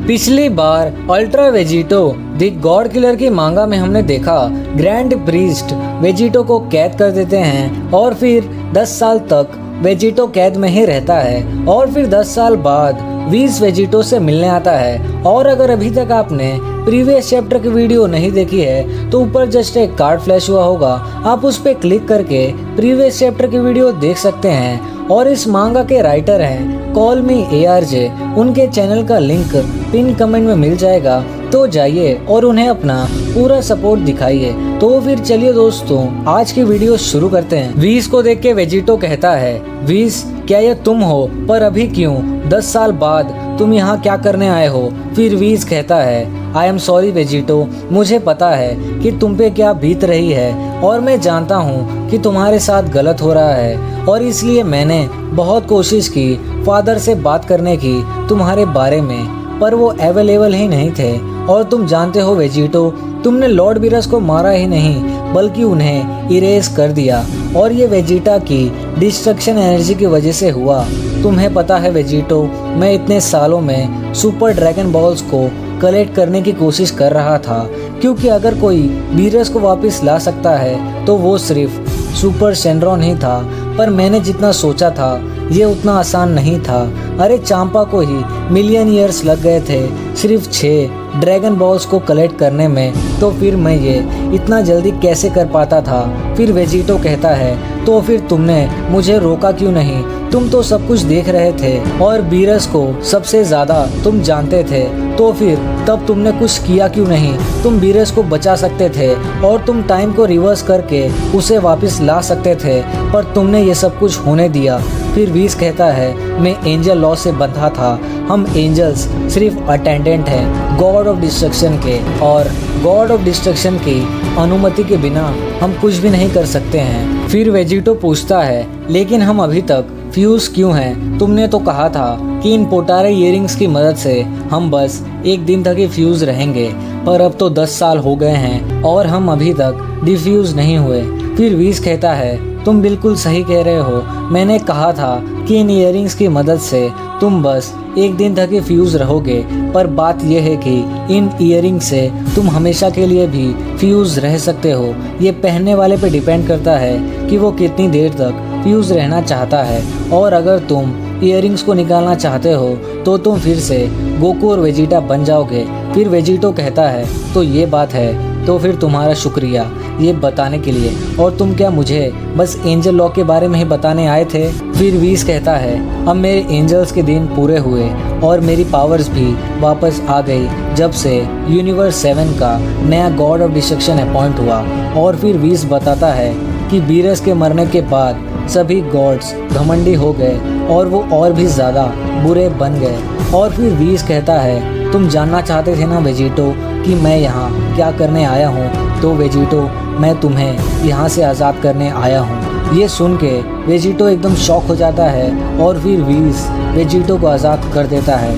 पिछली बार ultra Vegito the god killer की मांगा में हमने देखा ग्रैंड प्रीस्ट वेजिटो को कैद कर देते हैं और फिर 10 साल तक वेजिटो कैद में ही रहता है और फिर 10 साल बाद वीस वेजिटो से मिलने आता है। और अगर अभी तक आपने प्रीवियस चैप्टर की वीडियो नहीं देखी है तो ऊपर जस्ट एक कार्ड फ्लैश हुआ होगा, आप उस पर क्लिक करके प्रीवियस चैप्टर की वीडियो देख सकते हैं। और इस मांगा के राइटर हैं कॉल मी ARJ, उनके चैनल का लिंक पिन कमेंट में मिल जाएगा, तो जाइए और उन्हें अपना पूरा सपोर्ट दिखाइए। तो फिर चलिए दोस्तों आज की वीडियो शुरू करते हैं। वीस को देख के वेजिटो कहता है, वीस क्या ये तुम हो, पर अभी क्यों, 10 साल बाद तुम यहाँ क्या करने आए हो। फिर वीस कहता है, आई एम सॉरी वेजिटो, मुझे पता है कि तुम पे क्या बीत रही है और मैं जानता हूँ कि तुम्हारे साथ गलत हो रहा है और इसलिए मैंने बहुत कोशिश की फादर से बात करने की तुम्हारे बारे में, पर वो अवेलेबल ही नहीं थे। और तुम जानते हो वेजिटो, तुमने लॉर्ड बीरस को मारा ही नहीं बल्कि उन्हें इरेज कर दिया और ये वेजिटा की डिस्ट्रक्शन एनर्जी की वजह से हुआ। तुम्हें पता है वेजिटो, मैं इतने सालों में सुपर ड्रैगन बॉल्स को कलेक्ट करने की कोशिश कर रहा था, क्योंकि अगर कोई बीरस को वापस ला सकता है तो वो सिर्फ सुपर शेनरॉन ही था। पर मैंने जितना सोचा था ये उतना आसान नहीं था। अरे चांपा को ही मिलियन ईयर्स लग गए थे सिर्फ 6 ड्रैगन बॉल्स को कलेक्ट करने में, तो फिर मैं ये इतना जल्दी कैसे कर पाता था। फिर वेजिटो कहता है, तो फिर तुमने मुझे रोका क्यों नहीं, तुम तो सब कुछ देख रहे थे और बीरस को सबसे ज़्यादा तुम जानते थे, तो फिर तब तुमने कुछ किया क्यों नहीं। तुम बीरस को बचा सकते थे और तुम टाइम को रिवर्स करके उसे वापस ला सकते थे, पर तुमने ये सब कुछ होने दिया। फिर वीस कहता है, मैं एंजल लॉ से बंधा था, हम एंजल्स सिर्फ अटेंडेंट हैं गॉड ऑफ डिस्ट्रक्शन के, और गॉड ऑफ डिस्ट्रक्शन की अनुमति के बिना हम कुछ भी नहीं कर सकते हैं। फिर वेजिटो पूछता है, लेकिन हम अभी तक फ्यूज क्यों हैं? तुमने तो कहा था कि इन पोटारे इयरिंग्स की मदद से हम बस एक दिन तक ही फ्यूज रहेंगे, पर अब तो 10 साल हो गए हैं और हम अभी तक डिफ्यूज नहीं हुए। फिर वीस कहता है, तुम बिल्कुल सही कह रहे हो, मैंने कहा था कि इन इयरिंग्स की मदद से तुम बस एक दिन तक ही फ्यूज रहोगे, पर बात यह है कि इन इयरिंग से तुम हमेशा के लिए भी फ्यूज रह सकते हो। ये पहनने वाले पे डिपेंड करता है कि वो कितनी देर तक फ्यूज रहना चाहता है, और अगर तुम इयरिंग्स को निकालना चाहते हो तो तुम फिर से गोकू और वेजिटा बन जाओगे। फिर वेजिटो कहता है, तो ये बात है, तो फिर तुम्हारा शुक्रिया ये बताने के लिए, और तुम क्या मुझे बस एंजल लॉ के बारे में ही बताने आए थे। फिर वीस कहता है, अब मेरे एंजल्स के दिन पूरे हुए और मेरी पावर्स भी वापस आ गई जब से यूनिवर्स 7 का नया गॉड ऑफ डिस्ट्रक्शन अपॉइंट हुआ। और फिर वीस बताता है कि बीरस के मरने के बाद सभी गॉड्स घमंडी हो गए और वो और भी ज़्यादा बुरे बन गए। और फिर वीस कहता है, तुम जानना चाहते थे ना वेजिटो कि मैं यहाँ क्या करने आया हूँ, तो वेजिटो मैं तुम्हें यहाँ से आज़ाद करने आया हूँ। ये सुन के वेजिटो एकदम शॉक हो जाता है और फिर वीस वेजिटो को आज़ाद कर देता है।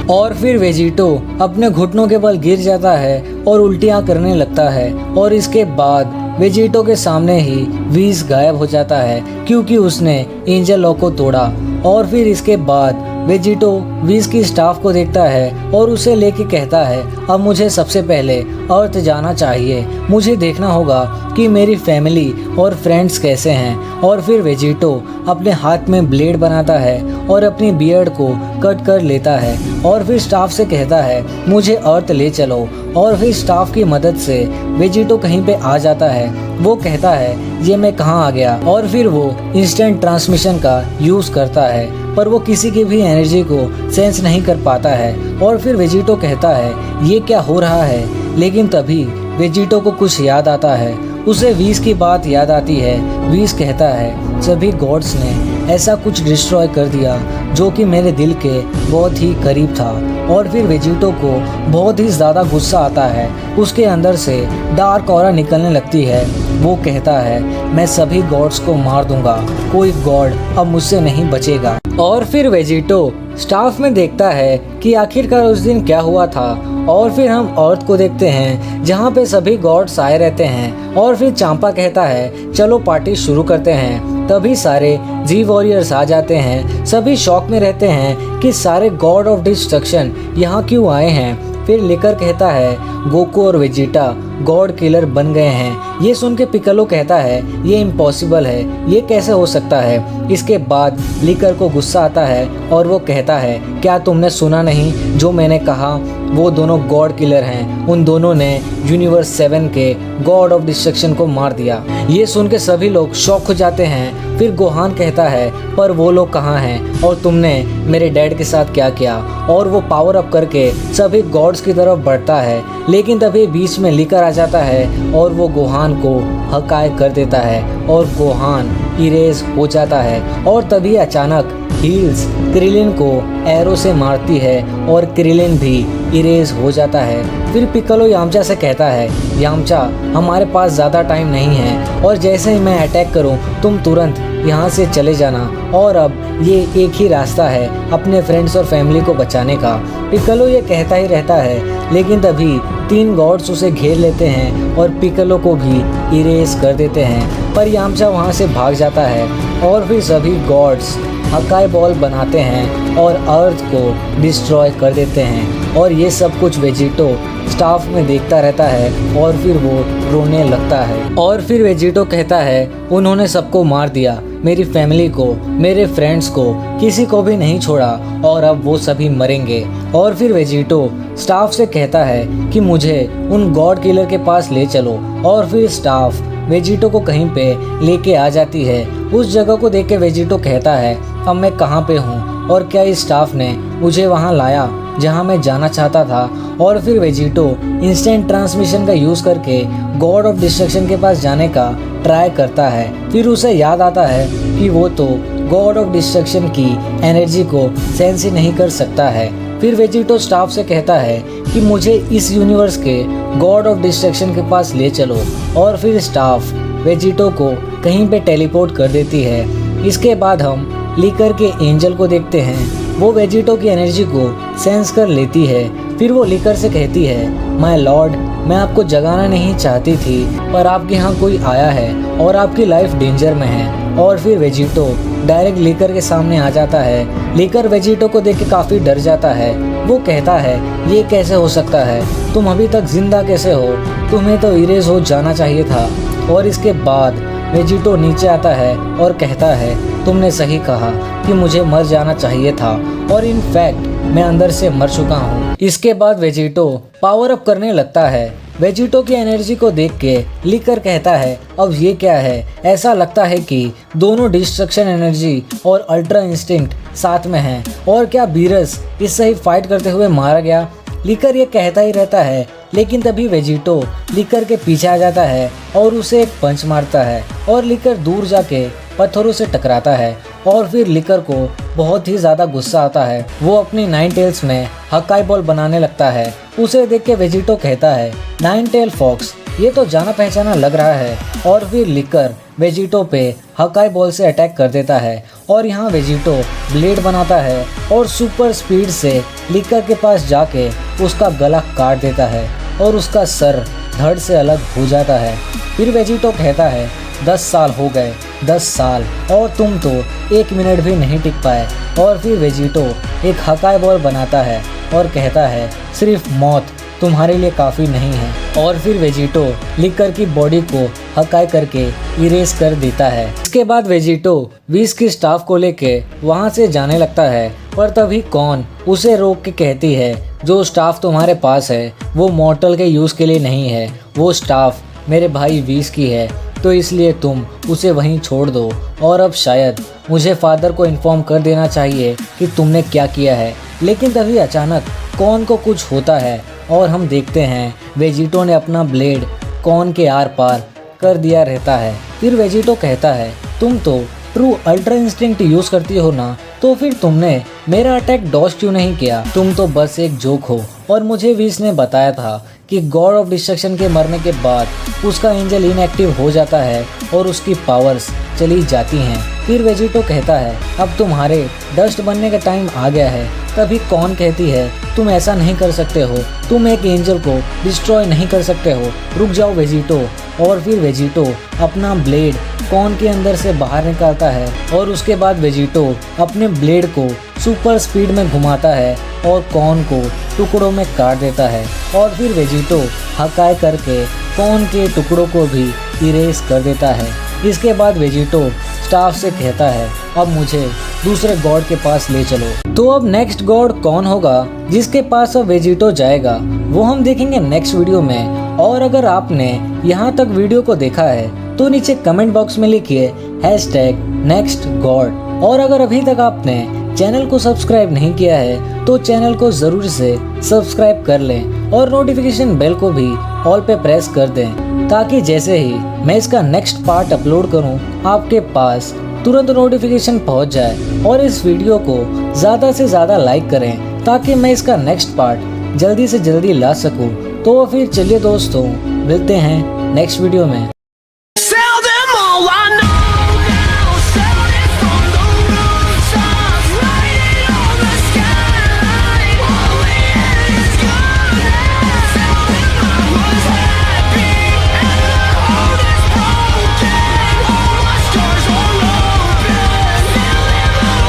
और फिर वेजिटो अपने घुटनों के बल गिर जाता है और उल्टियाँ करने लगता है, और इसके बाद वेजिटो के सामने ही वीस गायब हो जाता है क्योंकि उसने एंजल लॉ को तोड़ा। और फिर इसके बाद वेजिटो वीस की स्टाफ को देखता है और उसे लेके कहता है, अब मुझे सबसे पहले अर्थ जाना चाहिए, मुझे देखना होगा कि मेरी फैमिली और फ्रेंड्स कैसे हैं। और फिर वेजिटो अपने हाथ में ब्लेड बनाता है और अपनी बियर्ड को कट कर लेता है और फिर स्टाफ से कहता है, मुझे अर्थ ले चलो। और फिर स्टाफ की मदद से वेजिटो कहीं पे आ जाता है। वो कहता है, ये मैं कहाँ आ गया, और फिर वो इंस्टेंट ट्रांसमिशन का यूज़ करता है, पर वो किसी की भी एनर्जी को सेंस नहीं कर पाता है। और फिर वेजिटो कहता है, ये क्या हो रहा है, लेकिन तभी वेजिटो को कुछ याद आता है, उसे वीस की बात याद आती है। वीस कहता है, सभी गॉड्स ने ऐसा कुछ डिस्ट्रॉय कर दिया जो कि मेरे दिल के बहुत ही करीब था। और फिर वेजिटो को बहुत ही ज़्यादा गुस्सा आता है, उसके अंदर से डार्क ऑरा निकलने लगती है। वो कहता है, मैं सभी गॉड्स को मार दूंगा, कोई गॉड अब मुझसे नहीं बचेगा। और फिर वेजिटो स्टाफ में देखता है कि आखिरकार उस दिन क्या हुआ था। और फिर हम अर्थ को देखते हैं जहाँ पे सभी गॉड्स आए रहते हैं। और फिर चांपा कहता है, चलो पार्टी शुरू करते हैं। तभी सारे जी वॉरियर्स आ जाते हैं। सभी शॉक में रहते हैं कि सारे गॉड ऑफ डिस्ट्रक्शन यहाँ क्यों आए हैं। फिर लिकर कहता है गोकू और वेजिटा गॉड किलर बन गए हैं। ये सुन के पिक्कोलो कहता है ये इम्पॉसिबल है, ये कैसे हो सकता है। इसके बाद लिकर को गुस्सा आता है और वो कहता है क्या तुमने सुना नहीं जो मैंने कहा, वो दोनों गॉड किलर हैं। उन दोनों ने यूनिवर्स 7 के गॉड ऑफ डिस्ट्रक्शन को मार दिया। ये सुन के सभी लोग शॉक हो जाते हैं। फिर गोहान कहता है पर वो लोग कहाँ हैं और तुमने मेरे डैड के साथ क्या किया। और वो पावर अप करके सभी गॉड्स की तरफ बढ़ता है। लेकिन तभी बीच में लिकर आ जाता है और वो गोहान को हकाए कर देता है और गोहान इरेज हो जाता है। और तभी अचानक हील्स क्रिलिन को एरो से मारती है और क्रिलिन भी इरेज हो जाता है। फिर पिक्कोलो यामचा से कहता है यामचा हमारे पास ज़्यादा टाइम नहीं है और जैसे ही मैं अटैक करूं तुम तुरंत यहाँ से चले जाना और अब ये एक ही रास्ता है अपने फ्रेंड्स और फैमिली को बचाने का। पिक्कोलो ये कहता ही रहता है लेकिन तभी 3 गॉड्स उसे घेर लेते हैं और पिक्कोलो को भी इरेज कर देते हैं। पर यामचा वहाँ से भाग जाता है और फिर सभी गॉड्स हकाई बॉल बनाते हैं और अर्थ को डिस्ट्रॉय कर देते हैं। और ये सब कुछ वेजिटो स्टाफ में देखता रहता है और फिर वो रोने लगता है। और फिर वेजिटो कहता है उन्होंने सबको मार दिया, मेरी फैमिली को, मेरे फ्रेंड्स को, किसी को भी नहीं छोड़ा और अब वो सभी मरेंगे। और फिर वेजिटो स्टाफ से कहता है कि मुझे उन गॉड किलर के पास ले चलो। और फिर स्टाफ वेजिटो को कहीं पे लेके आ जाती है। उस जगह को देख के वेजिटो कहता है अब मैं कहाँ पे हूँ और क्या इस स्टाफ ने मुझे वहाँ लाया जहाँ मैं जाना चाहता था। और फिर वेजिटो इंस्टेंट ट्रांसमिशन का यूज़ करके गॉड ऑफ डिस्ट्रक्शन के पास जाने का ट्राई करता है। फिर उसे याद आता है कि वो तो गॉड ऑफ डिस्ट्रक्शन की एनर्जी को सेंस ही नहीं कर सकता है। फिर वेजिटो स्टाफ से कहता है कि मुझे इस यूनिवर्स के गॉड ऑफ डिस्ट्रक्शन के पास ले चलो। और फिर स्टाफ वेजिटो को कहीं पे टेलीपोर्ट कर देती है। इसके बाद हम लिकर के एंजल को देखते हैं। वो वेजिटो की एनर्जी को सेंस कर लेती है। फिर वो लिकर से कहती है माय लॉर्ड मैं आपको जगाना नहीं चाहती थी पर आपके यहाँ कोई आया है और आपकी लाइफ डेंजर में है। और फिर वेजिटो डायरेक्ट लिकर के सामने आ जाता है। लिकर वेजिटो को देख के काफ़ी डर जाता है। वो कहता है ये कैसे हो सकता है, तुम अभी तक जिंदा कैसे हो, तुम्हें तो इरेज हो जाना चाहिए था। और इसके बाद वेजिटो नीचे आता है और कहता है तुमने सही कहा कि मुझे मर जाना चाहिए था और इनफैक्ट मैं अंदर से मर चुका हूँ। इसके बाद वेजिटो पावर अप करने लगता है। वेजिटो की एनर्जी को देख के लिकर कहता है अब ये क्या है। ऐसा लगता है कि दोनों डिस्ट्रक्शन एनर्जी और अल्ट्रा इंस्टिंक्ट साथ में हैं। और क्या बीरस इससे ही फाइट करते हुए मारा गया। लिकर ये कहता ही रहता है लेकिन तभी वेजिटो लिकर के पीछे आ जाता है और उसे एक पंच मारता है और लिकर दूर जाके पत्थरों से टकराता है। और फिर लिकर को बहुत ही ज़्यादा गुस्सा आता है। वो अपनी 9 टेल्स में हकाई बॉल बनाने लगता है। उसे देख के वेजिटो कहता है 9 टेल फॉक्स, ये तो जाना पहचाना लग रहा है। और फिर लिकर वेजिटो पे हकाई बॉल से अटैक कर देता है और यहाँ वेजिटो ब्लेड बनाता है और सुपर स्पीड से लिकर के पास जाके उसका गला काट देता है और उसका सर धड़ से अलग हो जाता है। फिर वेजिटो कहता है 10 साल हो गए, 10 साल और तुम तो 1 मिनट भी नहीं टिक पाए। और फिर वेजिटो एक हकाई बॉल बनाता है और कहता है सिर्फ मौत तुम्हारे लिए काफ़ी नहीं है। और फिर वेजिटो लिकर की बॉडी को हकाई करके इरेज कर देता है। इसके बाद वेजिटो विश की स्टाफ को लेके वहाँ से जाने लगता है। पर तभी कौन उसे रोक के कहती है जो स्टाफ तुम्हारे पास है वो मॉर्टल के यूज़ के लिए नहीं है, वो स्टाफ मेरे भाई विश की है, तो इसलिए तुम उसे वहीं छोड़ दो। और अब शायद मुझे फादर को इन्फॉर्म कर देना चाहिए कि तुमने क्या किया है। लेकिन तभी अचानक कौन को कुछ होता है और हम देखते हैं वेजिटो ने अपना ब्लेड कौन के आर पार कर दिया रहता है। फिर वेजिटो कहता है तुम तो ट्रू अल्ट्रा इंस्टिंक्ट यूज़ करती हो ना, तो फिर तुमने मेरा अटैक डॉज क्यों नहीं किया, तुम तो बस एक जोक हो। और मुझे विश ने बताया था कि गॉड ऑफ डिस्ट्रक्शन के मरने के बाद उसका एंजल इनएक्टिव हो जाता है और उसकी पावर्स चली जाती हैं। फिर वेजिटो कहता है अब तुम्हारे डस्ट बनने का टाइम आ गया है। तभी कॉर्न कहती है तुम ऐसा नहीं कर सकते हो, तुम एक एंजल को डिस्ट्रॉय नहीं कर सकते हो, रुक जाओ वेजिटो। और फिर वेजिटो अपना ब्लेड कॉर्न के अंदर से बाहर निकालता है और उसके बाद वेजिटो अपने ब्लेड को सुपर स्पीड में घुमाता है और कॉर्न को टुकड़ों में काट देता है। और फिर वेजिटो हकाई करके कॉर्न के टुकड़ों को भी इरेज कर देता है। इसके बाद वेजिटो स्टाफ से कहता है अब मुझे दूसरे गॉड के पास ले चलो। तो अब नेक्स्ट गॉड कौन होगा जिसके पास अब वेजिटो जाएगा, वो हम देखेंगे नेक्स्ट वीडियो में। और अगर आपने यहाँ तक वीडियो को देखा है तो नीचे कमेंट बॉक्स में लिखिए #NextGod। और अगर अभी तक आपने चैनल को सब्सक्राइब नहीं किया है तो चैनल को जरूर से सब्सक्राइब कर लें और नोटिफिकेशन बेल को भी ऑल पे प्रेस कर दें, ताकि जैसे ही मैं इसका नेक्स्ट पार्ट अपलोड करूं आपके पास तुरंत नोटिफिकेशन पहुंच जाए। और इस वीडियो को ज़्यादा से ज़्यादा लाइक करें ताकि मैं इसका नेक्स्ट पार्ट जल्दी से जल्दी ला सकूं। तो फिर चलिए दोस्तों, मिलते हैं नेक्स्ट वीडियो में।